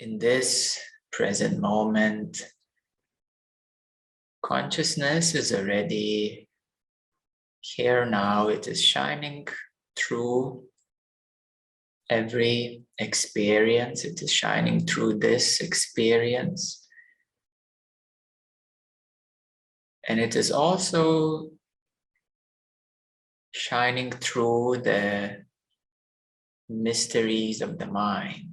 In this present moment, consciousness is already here now. It is shining through every experience. It is shining through this experience. And it is also shining through the mysteries of the mind.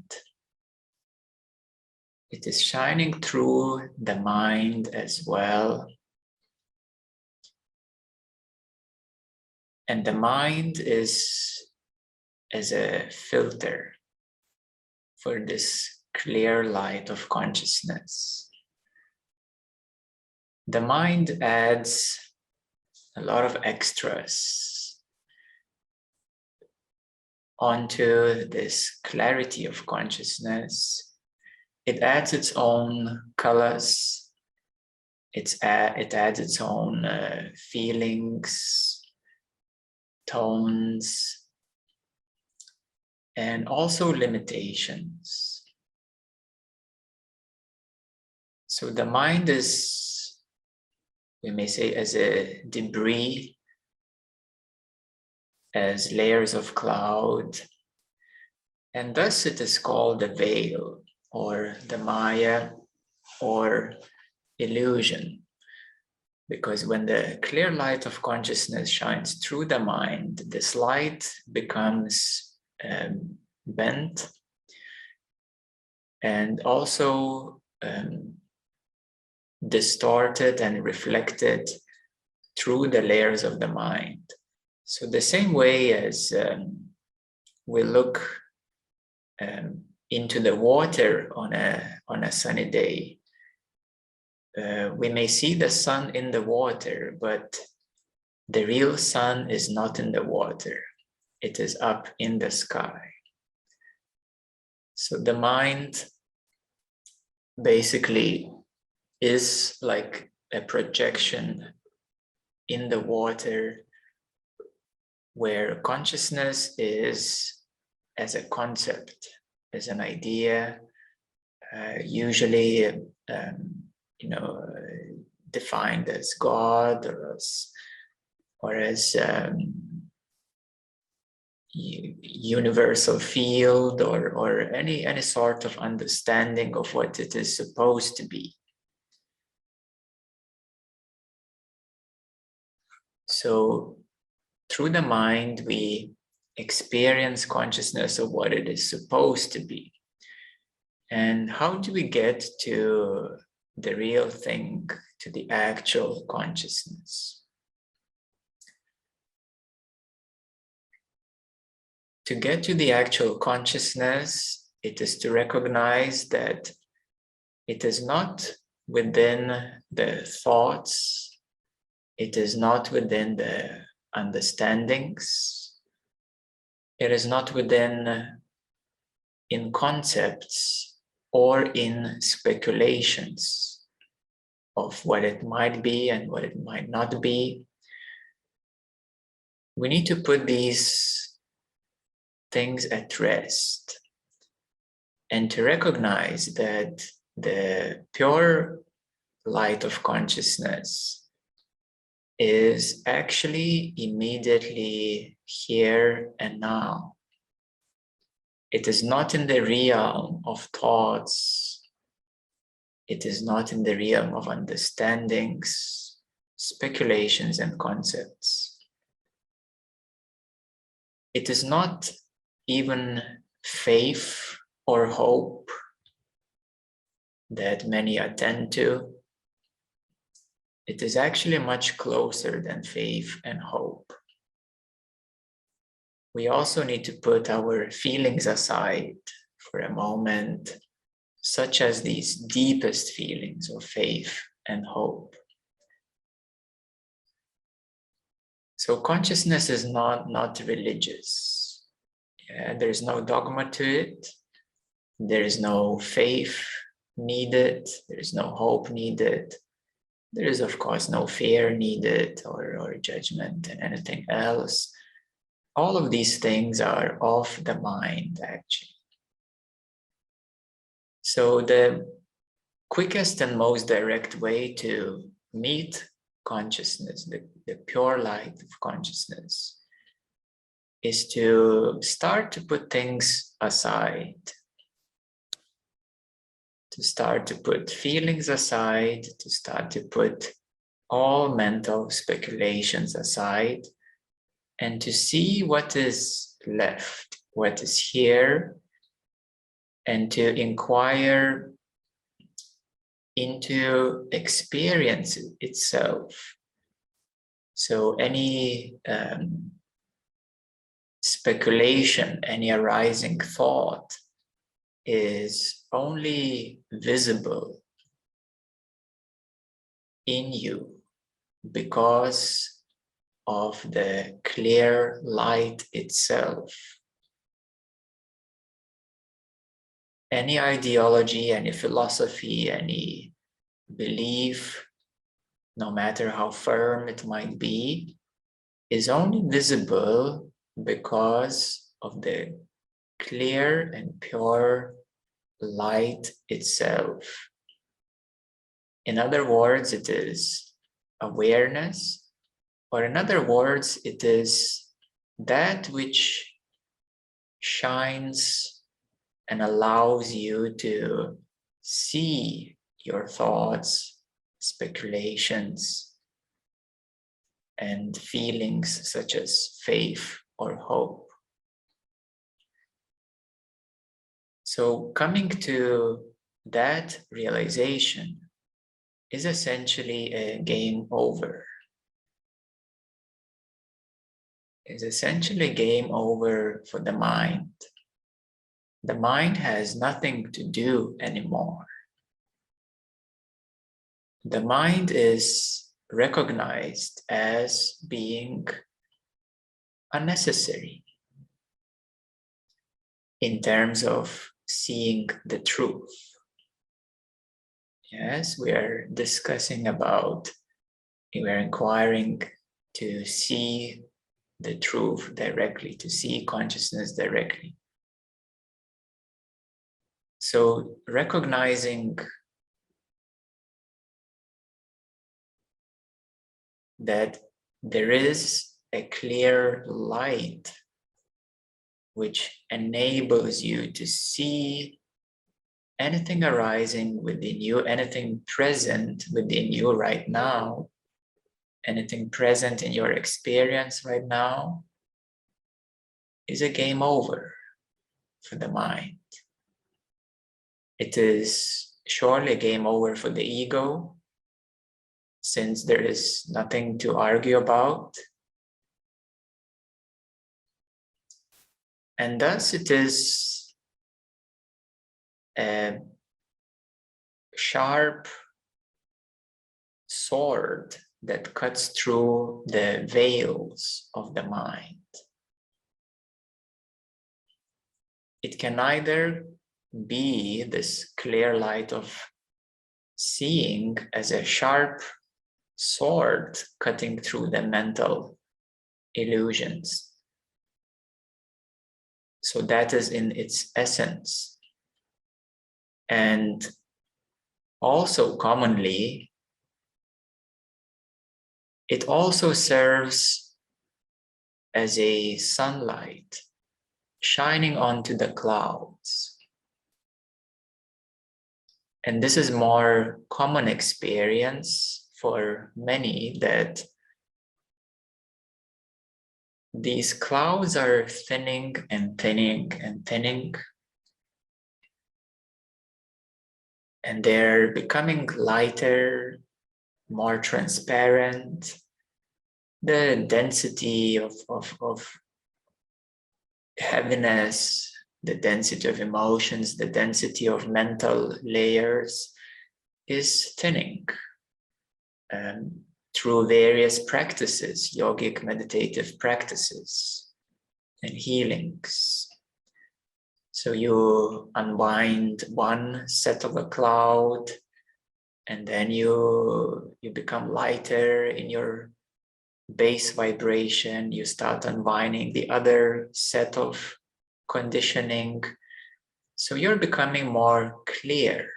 It is shining through the mind as well. And the mind is as a filter for this clear light of consciousness. The mind adds a lot of extras onto this clarity of consciousness. It adds its own colors. It adds its own feelings, tones, and also limitations. So the mind is, we may say, as a debris, as layers of cloud, and thus it is called the veil, or the Maya, or illusion. Because when the clear light of consciousness shines through the mind, this light becomes bent and also distorted and reflected through the layers of the mind. So the same way as we look into the water on a sunny day, we may see the sun in the water, but the real sun is not in the water. It is up in the sky. So the mind basically is like a projection in the water, where consciousness is as a concept, as an idea, usually defined as God or as universal field or any sort of understanding of what it is supposed to be. So through the mind, we experience consciousness of what it is supposed to be. And how do we get to the real thing, to the actual consciousness? To get to the actual consciousness, it is to recognize that it is not within the thoughts, it is not within the understandings, it is not within in concepts or in speculations of what it might be and what it might not be. We need to put these things at rest and to recognize that the pure light of consciousness is actually immediately here and now. It is not in the realm of thoughts. It is not in the realm of understandings, speculations, and concepts. It is not even faith or hope that many attend to. It is actually much closer than faith and hope. We also need to put our feelings aside for a moment, such as these deepest feelings of faith and hope. So consciousness is not religious. There is no dogma to it. There is no faith needed. There is no hope needed. There is, of course, no fear needed or judgment and anything else. All of these things are of the mind, actually. So the quickest and most direct way to meet consciousness, the pure light of consciousness, is to start to put things aside, to start to put feelings aside, to start to put all mental speculations aside, and to see what is left, what is here, and to inquire into experience itself. So any speculation, any arising thought is only visible in you because of the clear light itself. Any ideology, any philosophy, any belief, no matter how firm it might be, is only visible because of the clear and pure light itself. In other words, it is awareness, or in other words, it is that which shines and allows you to see your thoughts, speculations, and feelings such as faith or hope. So coming to that realization is essentially a game over. It's essentially game over for the mind. The mind has nothing to do anymore. The mind is recognized as being unnecessary in terms of seeing the truth. Yes, we are discussing about, we are inquiring to see the truth directly, to see consciousness directly. So recognizing that there is a clear light which enables you to see anything arising within you, anything present within you right now, anything present in your experience right now, is a game over for the mind. It is surely a game over for the ego, since there is nothing to argue about. And thus it is a sharp sword that cuts through the veils of the mind. It can either be this clear light of seeing as a sharp sword cutting through the mental illusions. So that is in its essence. And also commonly, it also serves as a sunlight shining onto the clouds. And this is more common experience for many, that these clouds are thinning and thinning and thinning, and they're becoming lighter, more transparent. The density of heaviness, the density of emotions, the density of mental layers is thinning through various practices, yogic meditative practices and healings. So you unwind one set of a cloud, and then you become lighter in your base vibration. You start unwinding the other set of conditioning, So you're becoming more clear,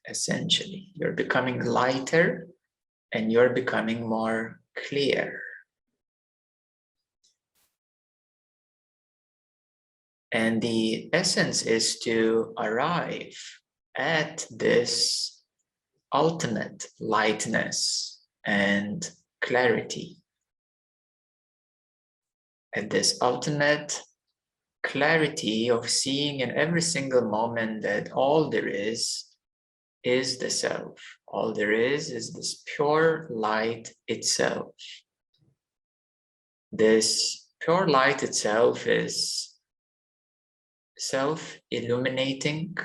essentially. You're becoming lighter and you're becoming more clear. And the essence is to arrive at this ultimate lightness and clarity. At this ultimate clarity of seeing in every single moment that all there is the self. All there is this pure light itself. This pure light itself is self-illuminating,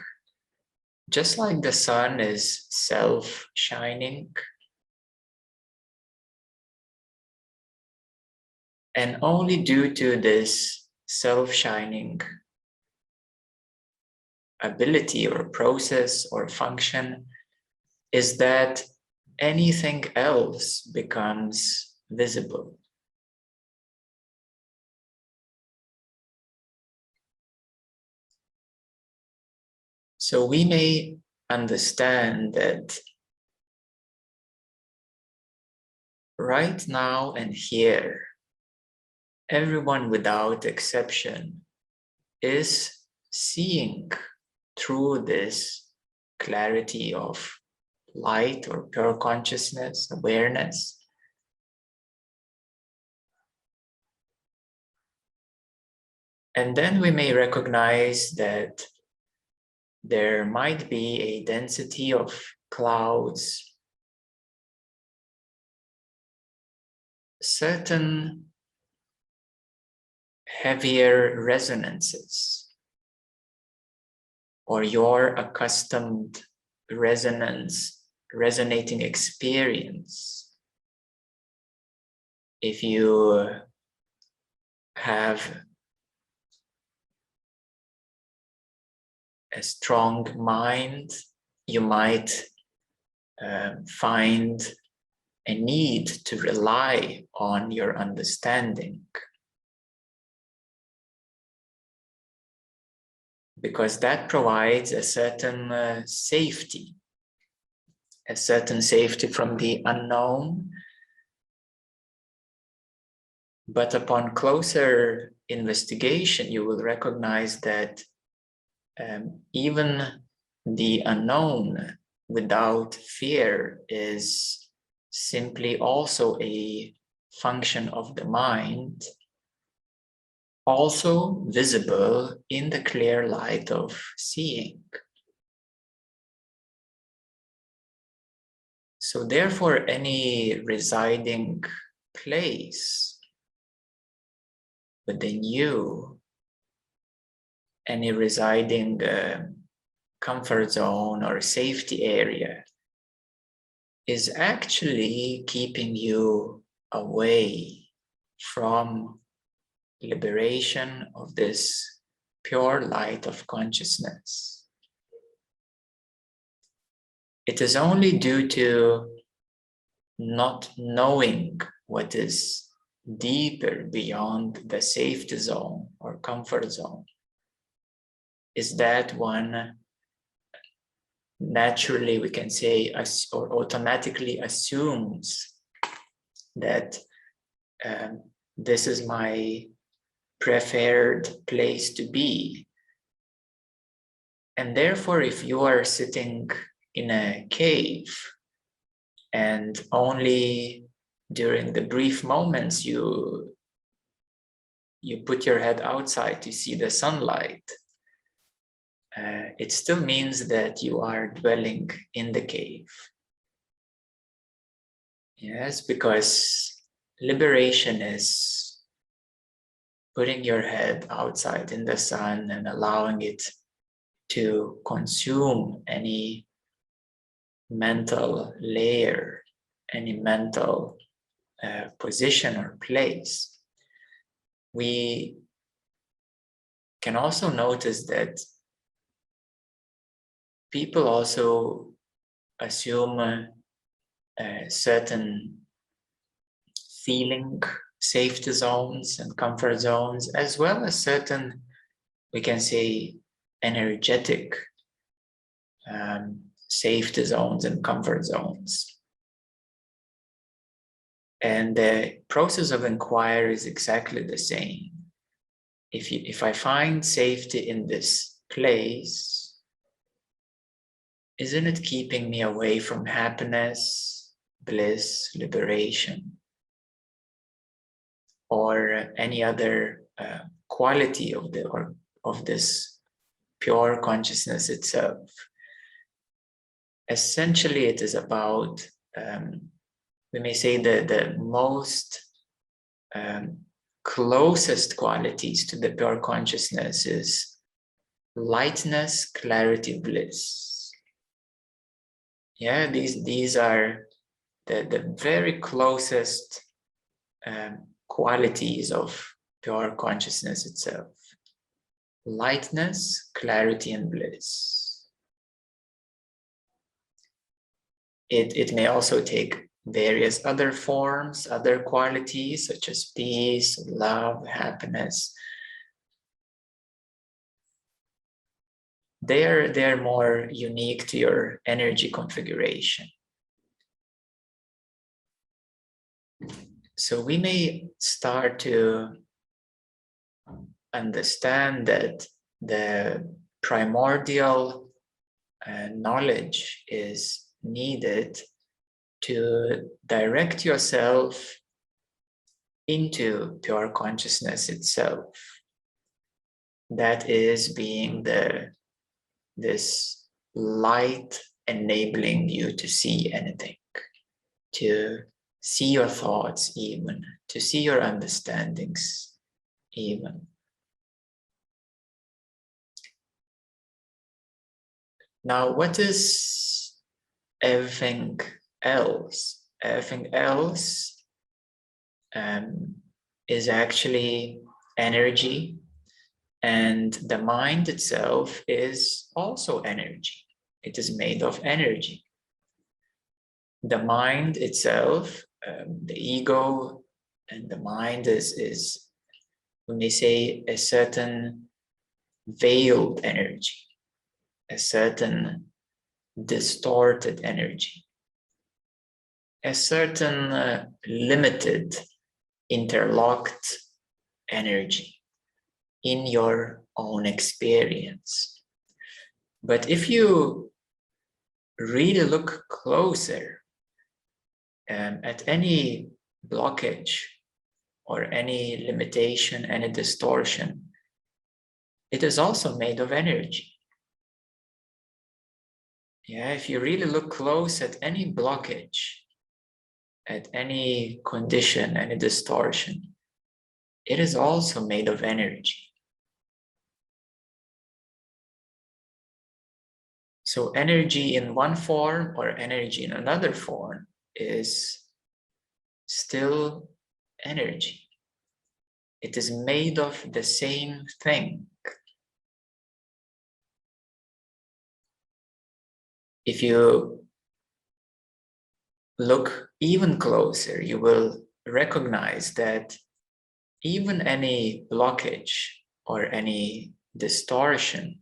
just like the sun is self-shining. And only due to this self-shining ability or process or function is that anything else becomes visible. So we may understand that right now and here, everyone without exception is seeing through this clarity of light or pure consciousness, awareness. And then we may recognize that there might be a density of clouds, certain heavier resonances, or your accustomed resonating experience. If you have a strong mind, you might find a need to rely on your understanding, because that provides a certain safety from the unknown. But upon closer investigation, you will recognize that even the unknown without fear is simply also a function of the mind, also visible in the clear light of seeing. So therefore, any residing place within you, any residing comfort zone or safety area is actually keeping you away from liberation of this pure light of consciousness. It is only due to not knowing what is deeper beyond the safety zone or comfort zone is that one naturally, we can say, or automatically assumes that this is my preferred place to be. And therefore, if you are sitting in a cave and only during the brief moments you put your head outside to see the sunlight, it still means that you are dwelling in the cave. Yes, because liberation is putting your head outside in the sun and allowing it to consume any mental layer, any mental position or place. We can also notice that people also assume certain feeling safety zones and comfort zones, as well as certain, we can say, energetic safety zones and comfort zones. And the process of inquiry is exactly the same. If I find safety in this place, isn't it keeping me away from happiness, bliss, liberation, or any other quality of this pure consciousness itself? Essentially, it is about, we may say, the most closest qualities to the pure consciousness is lightness, clarity, bliss. Yeah, these are the very closest qualities of pure consciousness itself. Lightness, clarity, and bliss. It may also take various other forms, other qualities such as peace, love, happiness. They're more unique to your energy configuration. So we may start to understand that the primordial knowledge is needed to direct yourself into pure consciousness itself. That is being this light enabling you to see anything, to see your thoughts even, to see your understandings even. Now, what is everything else? Everything else is actually energy, and the mind itself is also energy. It is made of energy. The mind itself, the ego and the mind is, we may say, a certain veiled energy, a certain distorted energy, a certain limited, interlocked energy in your own experience. But if you really look closer at any blockage or any limitation, any distortion, it is also made of energy. Yeah, if you really look close at any blockage, at any condition, any distortion, it is also made of energy. So energy in one form or energy in another form is still energy. It is made of the same thing. If you look even closer, you will recognize that even any blockage or any distortion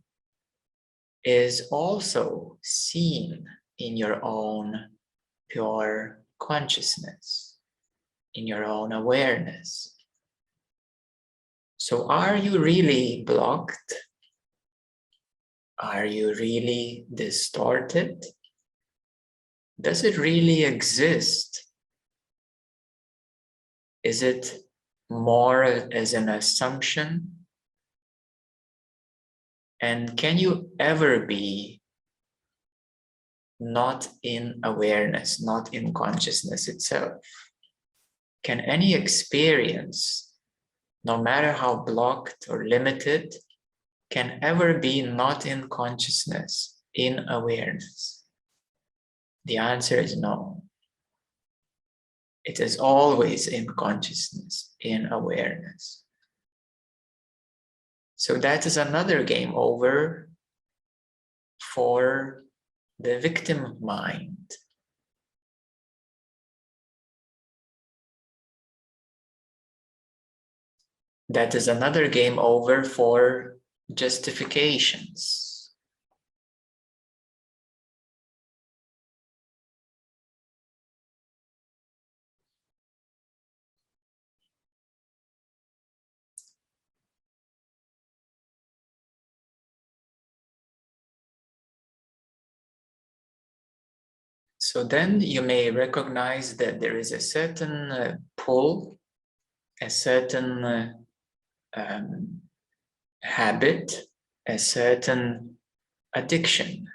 is also seen in your own pure consciousness, in your own awareness. So are you really blocked? Are you really distorted? Does it really exist? Is it more as an assumption? And can you ever be not in awareness, not in consciousness itself? Can any experience, no matter how blocked or limited, can ever be not in consciousness, in awareness? The answer is no. It is always in consciousness, in awareness. So that is another game over for the victim mind. That is another game over for justifications. So then you may recognize that there is a certain pull, a certain habit, a certain addiction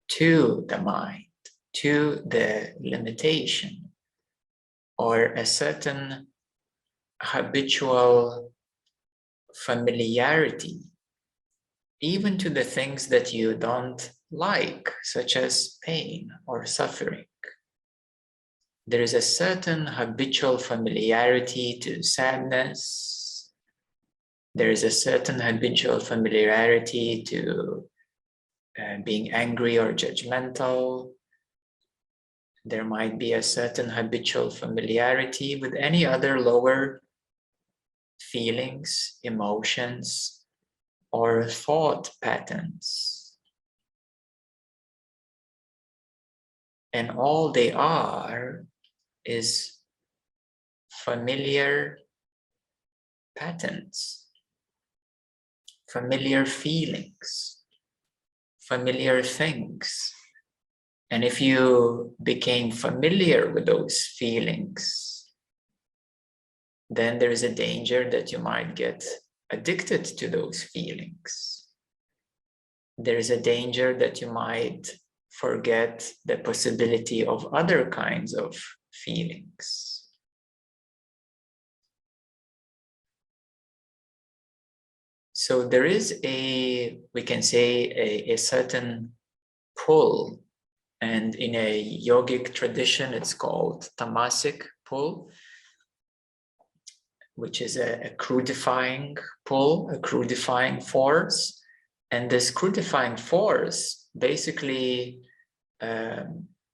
to the mind, to the limitation, or a certain habitual familiarity, even to the things that you don't like, such as pain or suffering. There is a certain habitual familiarity to sadness. There is a certain habitual familiarity to being angry or judgmental. There might be a certain habitual familiarity with any other lower feelings, emotions, or thought patterns. And all they are is familiar patterns, familiar feelings, familiar things. And if you became familiar with those feelings, then there is a danger that you might get addicted to those feelings. There is a danger that you might forget the possibility of other kinds of feelings. So there is we can say, a certain pull, and in a yogic tradition, it's called tamasic pull, which is a crudifying pull, a crudifying force. And this crudifying force basically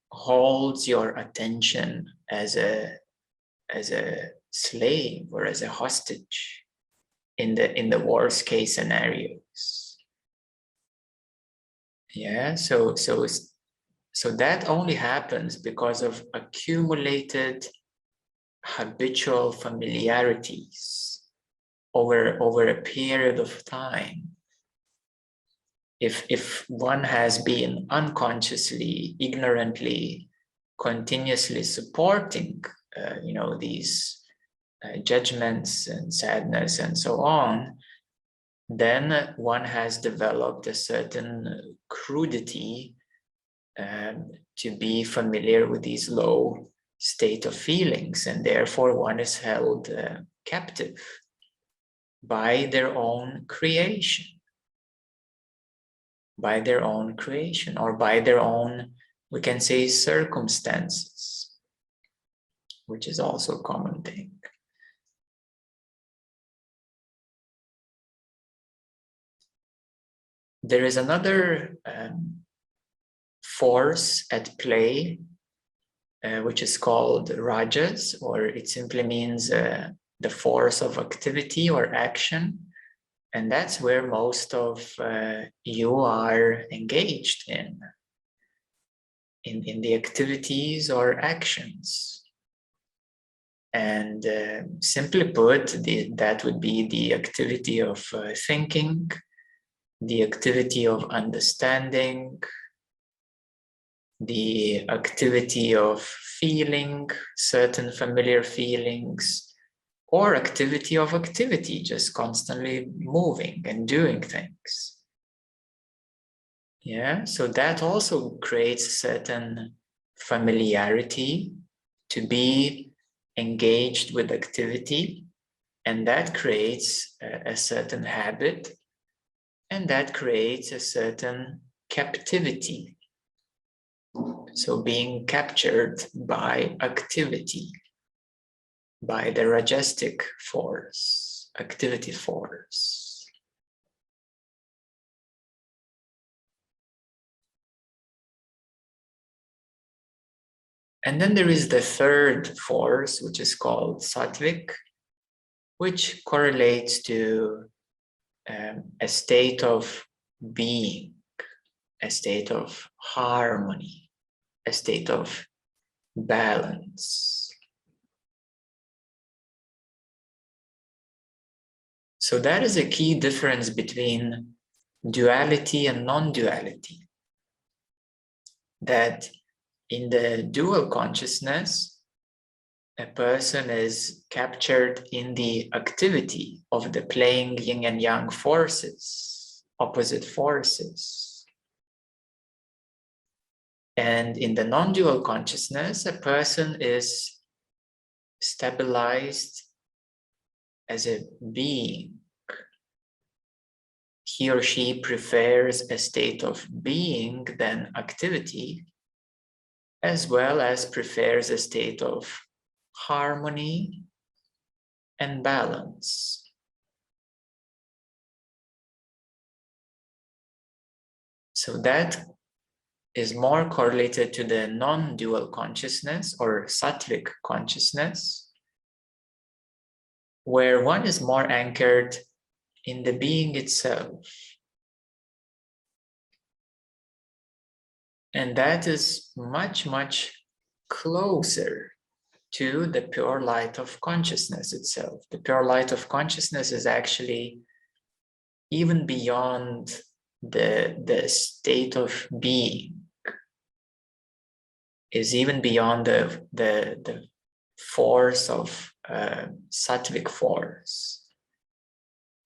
holds your attention as a slave or as a hostage in the worst case scenarios. Yeah, so that only happens because of accumulated habitual familiarities over a period of time. If one has been unconsciously, ignorantly, continuously supporting, these judgments and sadness and so on, then one has developed a certain crudity to be familiar with these low state of feelings, and therefore one is held captive by their own creation, or by their own, we can say, circumstances, which is also a common thing. There is another force at play, which is called rajas, or it simply means the force of activity or action. And that's where most of you are engaged in the activities or actions. And simply put, that would be the activity of thinking, the activity of understanding, the activity of feeling certain familiar feelings, or activity of activity, just constantly moving and doing things. Yeah, so that also creates certain familiarity to be engaged with activity, and that creates a certain habit, and that creates a certain captivity. So being captured by activity, by the rajasic force, activity force. And then there is the third force, which is called sattvic, which correlates to a state of being, a state of harmony, a state of balance. So that is a key difference between duality and non-duality. That in the dual consciousness, a person is captured in the activity of the playing yin and yang forces, opposite forces. And in the non-dual consciousness, a person is stabilized as a being. He or she prefers a state of being than activity, as well as prefers a state of harmony and balance. So that is more correlated to the non-dual consciousness or sattvic consciousness, where one is more anchored in the being itself. And that is much, much closer to the pure light of consciousness itself. The pure light of consciousness is actually even beyond the state of being, is even beyond the force of sattvic force,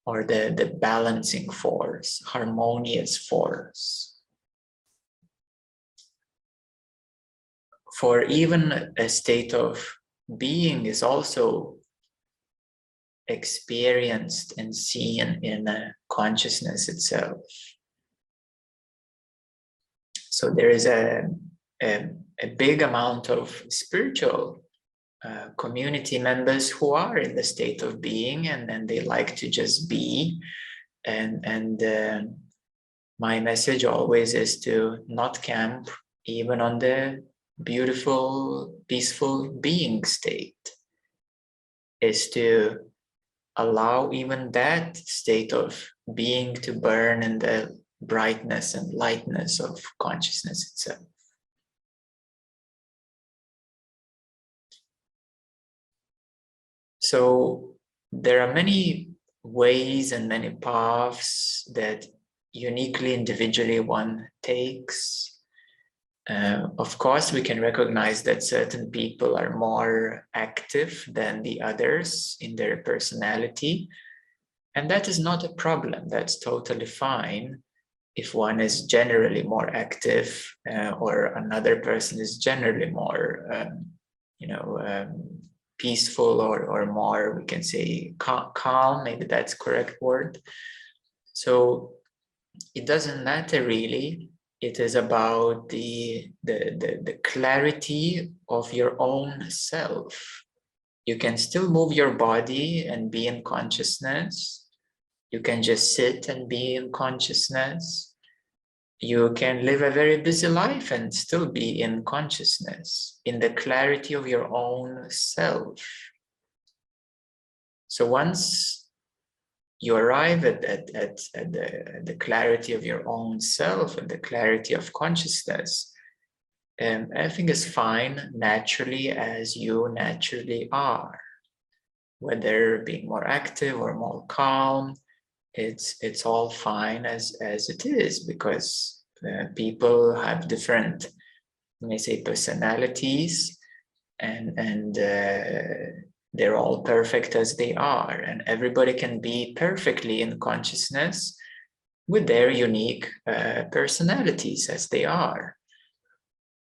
or the balancing force, harmonious force. For even a state of being is also experienced and seen in consciousness itself. So there is a big amount of spiritual community members who are in the state of being, and they like to just be. And my message always is to not camp even on the beautiful, peaceful being state, is to allow even that state of being to burn in the brightness and lightness of consciousness itself. So there are many ways and many paths that uniquely, individually one takes. Of course, we can recognize that certain people are more active than the others in their personality, and that is not a problem. That's totally fine. If one is generally more active, or another person is generally more, peaceful, or more, we can say, calm. Maybe that's the correct word. So it doesn't matter really. It is about the clarity of your own self. You can still move your body and be in consciousness. You can just sit and be in consciousness. You can live a very busy life and still be in consciousness, in the clarity of your own self. So once you arrive at the clarity of your own self and the clarity of consciousness, everything is fine naturally as you naturally are. Whether being more active or more calm, it's all fine as it is, because people have different, let me say, personalities, and they're all perfect as they are, and everybody can be perfectly in consciousness with their unique personalities as they are.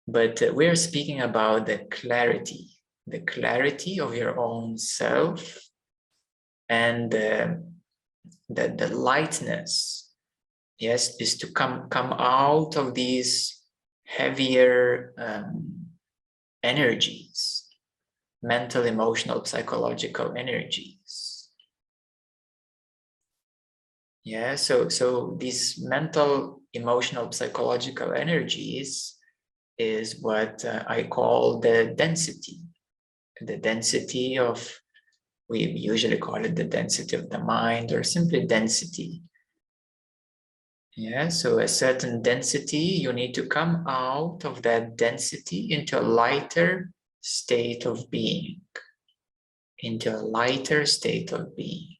But we're speaking about the clarity of your own self, and the lightness, yes, is to come out of these heavier energies, mental, emotional, psychological energies. Yeah, so these mental, emotional, psychological energies is what I call the density of We usually call it the density of the mind, or simply density. Yeah, so a certain density, you need to come out of that density into a lighter state of being, into a lighter state of being.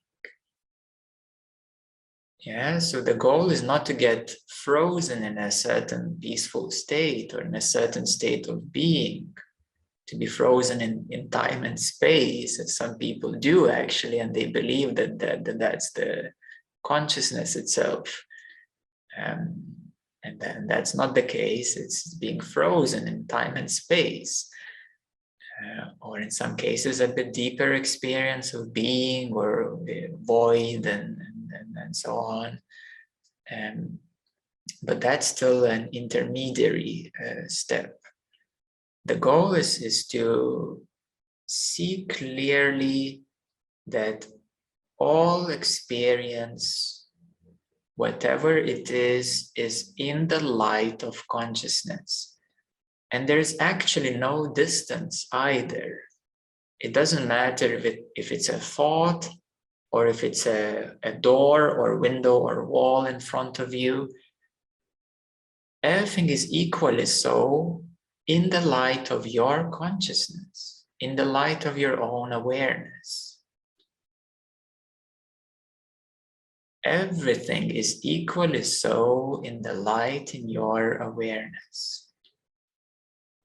Yeah, so the goal is not to get frozen in a certain peaceful state or in a certain state of being, to be frozen in time and space, as some people do actually, and they believe that's the consciousness itself. And that's not the case. It's being frozen in time and space. Or in some cases, a bit deeper experience of being or void and so on. But that's still an intermediary step. The goal is to see clearly that all experience, whatever it is in the light of consciousness. And there's actually no distance either. It doesn't matter if it's a thought, or if it's a door or window or wall in front of you. Everything is equally so in the light of your consciousness, in the light of your own awareness. Everything is equally so in the light in your awareness.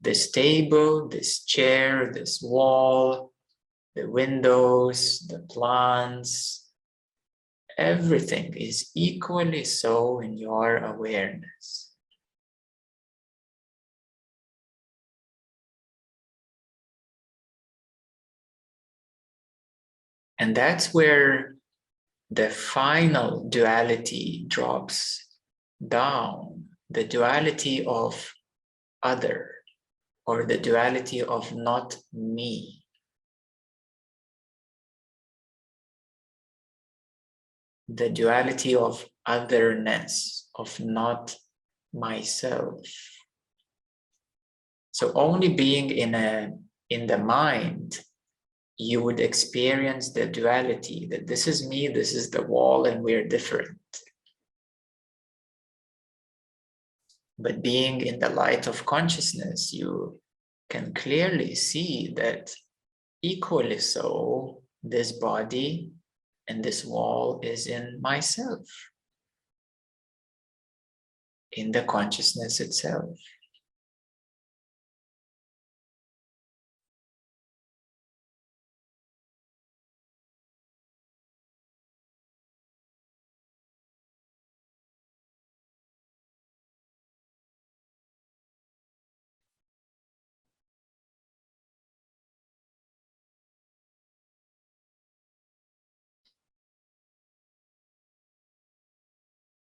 This table, this chair, this wall, the windows, the plants, everything is equally so in your awareness. And that's where the final duality drops down, the duality of other, or the duality of not me. The duality of otherness, of not myself. So only being in the mind, you would experience the duality, that this is me, this is the wall, and we're different. But being in the light of consciousness, you can clearly see that equally so, this body and this wall is in myself, in the consciousness itself.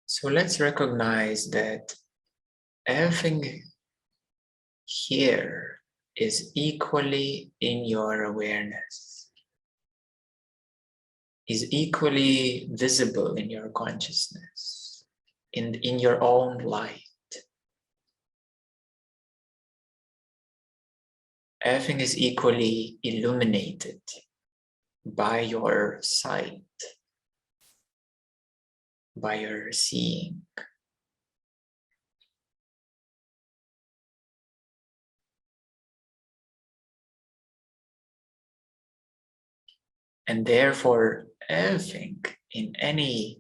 So let's recognize that everything here is equally in your awareness, is equally visible in your consciousness, in your own light. Everything is equally illuminated by your sight, by your seeing. And therefore, everything in any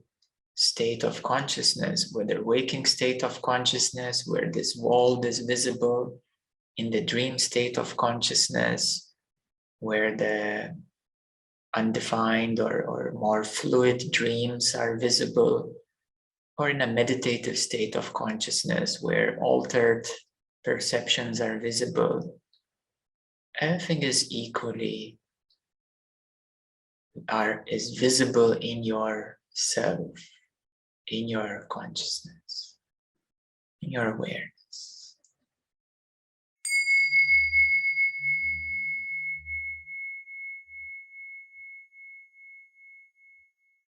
state of consciousness, whether waking state of consciousness, where this world is visible, in the dream state of consciousness, where the undefined or more fluid dreams are visible, or in a meditative state of consciousness where altered perceptions are visible, everything is equally is visible in yourself, in your consciousness, in your awareness.